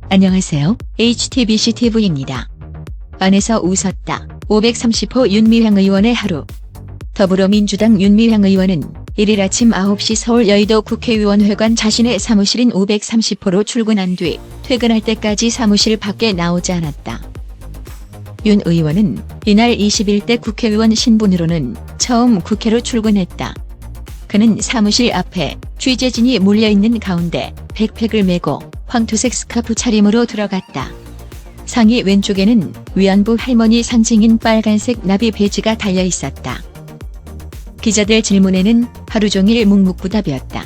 안녕하세요. HTBC TV입니다. 안에서 웃었다. 530호 윤미향 의원의 하루. 더불어민주당 윤미향 의원은 1일 아침 9시 서울 여의도 국회의원회관 자신의 사무실인 530호로 출근한 뒤 퇴근할 때까지 사무실 밖에 나오지 않았다. 윤 의원은 이날 21대 국회의원 신분으로는 처음 국회로 출근했다. 그는 사무실 앞에 취재진이 몰려있는 가운데 백팩을 메고 황토색 스카프 차림으로 들어갔다. 상의 왼쪽에는 위안부 할머니 상징인 빨간색 나비 배지가 달려 있었다. 기자들 질문에는 하루 종일 묵묵부답이었다.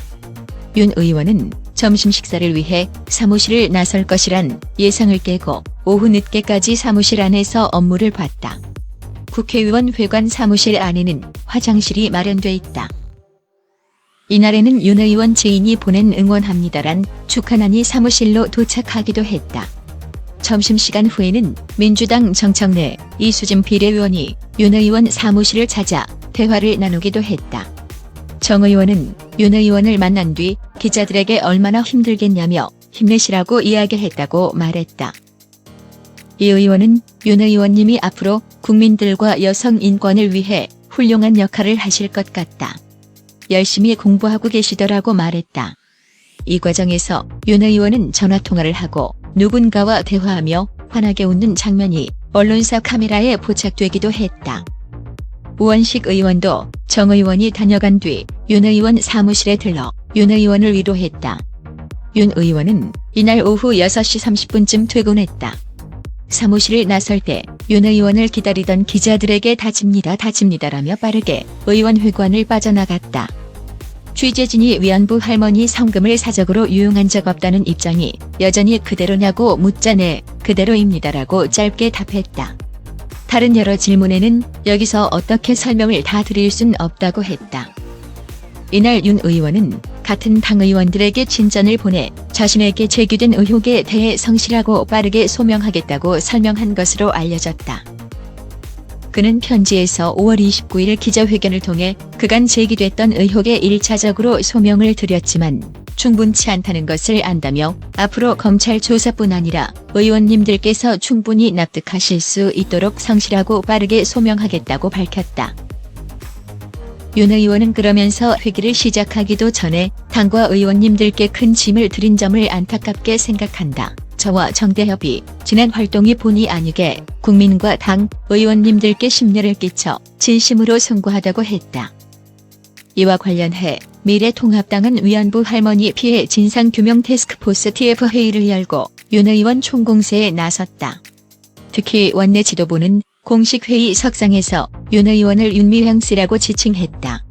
윤 의원은 점심 식사를 위해 사무실을 나설 것이란 예상을 깨고 오후 늦게까지 사무실 안에서 업무를 봤다. 국회의원 회관 사무실 안에는 화장실이 마련돼 있다. 이날에는 윤 의원 지인이 보낸 응원합니다란 축하난이 사무실로 도착하기도 했다. 점심시간 후에는 민주당 정청래, 이수진 비례의원이 윤 의원 사무실을 찾아 대화를 나누기도 했다. 정 의원은 윤 의원을 만난 뒤 기자들에게 얼마나 힘들겠냐며 힘내시라고 이야기했다고 말했다. 이 의원은 윤 의원님이 앞으로 국민들과 여성 인권을 위해 훌륭한 역할을 하실 것 같다. 열심히 공부하고 계시더라고 말했다. 이 과정에서 윤 의원은 전화통화를 하고 누군가와 대화하며 환하게 웃는 장면이 언론사 카메라에 포착되기도 했다. 우원식 의원도 정 의원이 다녀간 뒤 윤 의원 사무실에 들러 윤 의원을 위로했다. 윤 의원은 이날 오후 6시 30분쯤 퇴근했다. 사무실을 나설 때 윤 의원을 기다리던 기자들에게 다집니다라며 빠르게 의원회관을 빠져나갔다. 취재진이 위안부 할머니 성금을 사적으로 유용한 적 없다는 입장이 여전히 그대로냐고 묻자 네, 그대로입니다라고 짧게 답했다. 다른 여러 질문에는 여기서 어떻게 설명을 다 드릴 순 없다고 했다. 이날 윤 의원은 같은 당 의원들에게 친전을 보내 자신에게 제기된 의혹에 대해 성실하고 빠르게 소명하겠다고 설명한 것으로 알려졌다. 그는 편지에서 5월 29일 기자회견을 통해 그간 제기됐던 의혹에 1차적으로 소명을 드렸지만 충분치 않다는 것을 안다며 앞으로 검찰 조사뿐 아니라 의원님들께서 충분히 납득하실 수 있도록 성실하고 빠르게 소명하겠다고 밝혔다. 윤 의원은 그러면서 회기를 시작하기도 전에 당과 의원님들께 큰 짐을 들인 점을 안타깝게 생각한다. 저와 정대협이 지난 활동이 본의 아니게 국민과 당 의원님들께 심려를 끼쳐 진심으로 송구하다고 했다. 이와 관련해 미래통합당은 위안부 할머니 피해 진상규명 태스크포스 TF 회의를 열고 윤 의원 총공세에 나섰다. 특히 원내 지도부는 공식 회의 석상에서 윤 의원을 윤미향 씨라고 지칭했다.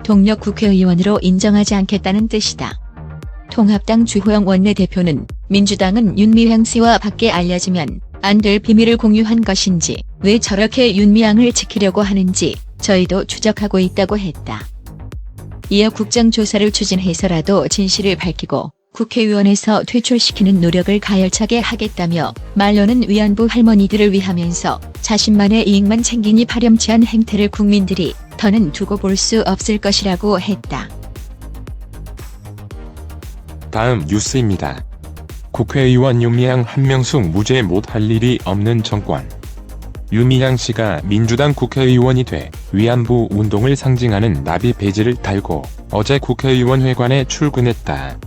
동료 국회의원으로 인정하지 않겠다는 뜻이다. 통합당 주호영 원내대표는 민주당은 윤미향 씨와 밖에 알려지면 안 될 비밀을 공유한 것인지 왜 저렇게 윤미향을 지키려고 하는지 저희도 추적하고 있다고 했다. 이어 국정조사를 추진해서라도 진실을 밝히고 국회의원에서 퇴출시키는 노력을 가열차게 하겠다며 말로는 위안부 할머니들을 위하면서 자신만의 이익만 챙기니 파렴치한 행태를 국민들이 더는 두고 볼 수 없을 것이라고 했다. 다음 뉴스입니다. 국회의원 윤미향 한명숙 무죄 못할 일이 없는 정권. 윤미향 씨가 민주당 국회의원이 돼 위안부 운동을 상징하는 나비 배지를 달고 어제 국회의원회관에 출근했다.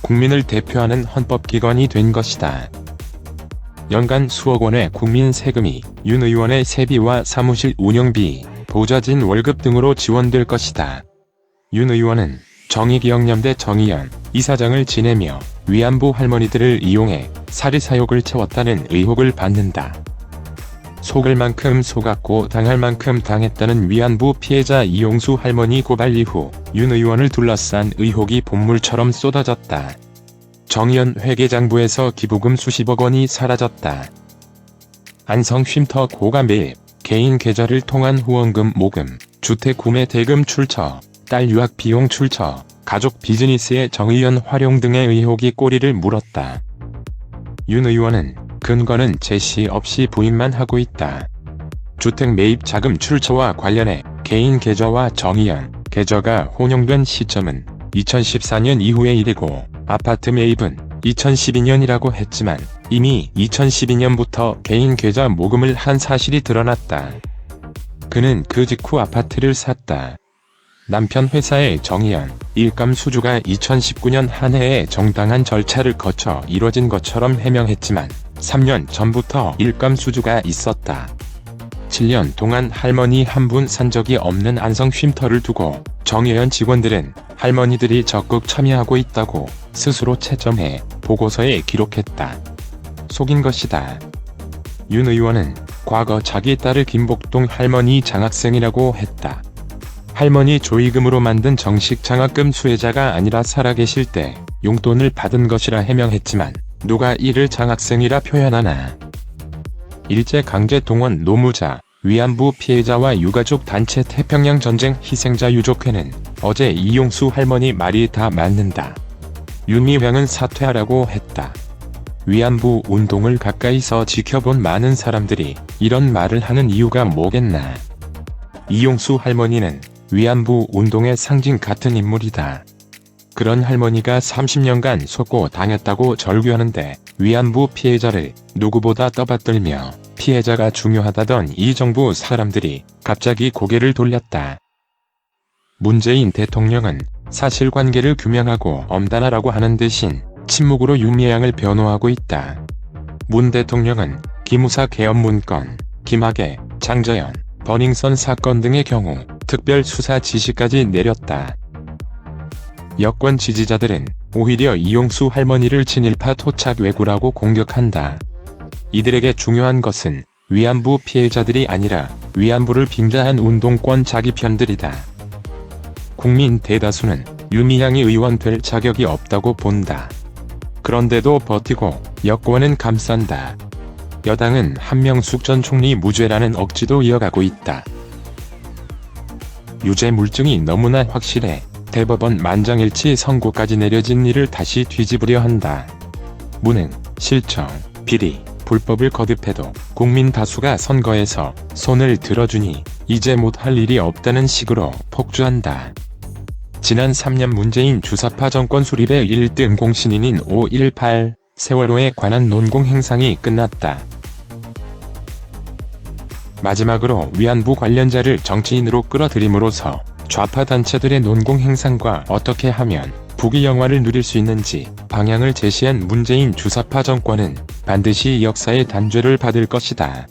국민을 대표하는 헌법기관이 된 것이다. 연간 수억 원의 국민 세금이 윤 의원의 세비와 사무실 운영비, 보좌진 월급 등으로 지원될 것이다. 윤 의원은 정의기억연대 정의연 이사장을 지내며 위안부 할머니들을 이용해 사리사욕을 채웠다는 의혹을 받는다. 속을 만큼 속았고 당할 만큼 당했다는 위안부 피해자 이용수 할머니 고발 이후 윤 의원을 둘러싼 의혹이 본물처럼 쏟아졌다. 정의연 회계장부에서 기부금 수십억 원이 사라졌다. 안성 쉼터 고가 매입, 개인 계좌를 통한 후원금 모금, 주택 구매 대금 출처, 딸 유학 비용 출처, 가족 비즈니스의 정의연 활용 등의 의혹이 꼬리를 물었다. 윤 의원은 근거는 제시 없이 부인만 하고 있다. 주택 매입 자금 출처와 관련해 개인 계좌와 정의연 계좌가 혼용된 시점은 2014년 이후의 일이고 아파트 매입은 2012년이라고 했지만 이미 2012년부터 개인 계좌 모금을 한 사실이 드러났다. 그는 그 직후 아파트를 샀다. 남편 회사의 정의연, 일감 수주가 2019년 한 해에 정당한 절차를 거쳐 이뤄진 것처럼 해명했지만 3년 전부터 일감 수주가 있었다. 7년 동안 할머니 한 분 산 적이 없는 안성 쉼터를 두고 정의연 직원들은 할머니들이 적극 참여하고 있다고 스스로 채점해 보고서에 기록했다. 속인 것이다. 윤 의원은 과거 자기 딸을 김복동 할머니 장학생이라고 했다. 할머니 조의금으로 만든 정식 장학금 수혜자가 아니라 살아계실 때 용돈을 받은 것이라 해명했지만 누가 이를 장학생이라 표현하나. 일제강제 동원 노무자, 위안부 피해자와 유가족 단체 태평양 전쟁 희생자 유족회는 어제 이용수 할머니 말이 다 맞는다. 윤미향은 사퇴하라고 했다. 위안부 운동을 가까이서 지켜본 많은 사람들이 이런 말을 하는 이유가 뭐겠나. 이용수 할머니는 위안부 운동의 상징 같은 인물이다. 그런 할머니가 30년간 속고 다녔다고 절규하는데 위안부 피해자를 누구보다 떠받들며 피해자가 중요하다던 이 정부 사람들이 갑자기 고개를 돌렸다. 문재인 대통령은 사실관계를 규명하고 엄단하라고 하는 대신 침묵으로 윤미향을 변호하고 있다. 문 대통령은 기무사 개업 문건, 김학의, 장자연, 버닝썬 사건 등의 경우 특별수사 지시까지 내렸다. 여권 지지자들은 오히려 이용수 할머니를 친일파 토착 왜구라고 공격한다. 이들에게 중요한 것은 위안부 피해자들이 아니라 위안부를 빙자한 운동권 자기 편들이다. 국민 대다수는 윤미향이 의원 될 자격이 없다고 본다. 그런데도 버티고 여권은 감싼다. 여당은 한명숙 전 총리 무죄라는 억지도 이어가고 있다. 유죄 물증이 너무나 확실해 대법원 만장일치 선고까지 내려진 일을 다시 뒤집으려 한다. 무능, 실정, 비리, 불법을 거듭해도 국민 다수가 선거에서 손을 들어주니 이제 못할 일이 없다는 식으로 폭주한다. 지난 3년 문재인 주사파 정권 수립의 1등 공신인인 5.18 세월호에 관한 논공 행상이 끝났다. 마지막으로 위안부 관련자를 정치인으로 끌어들임으로써 좌파 단체들의 논공 행상과 어떻게 하면 부귀 영화를 누릴 수 있는지 방향을 제시한 문재인 주사파 정권은 반드시 역사의 단죄를 받을 것이다.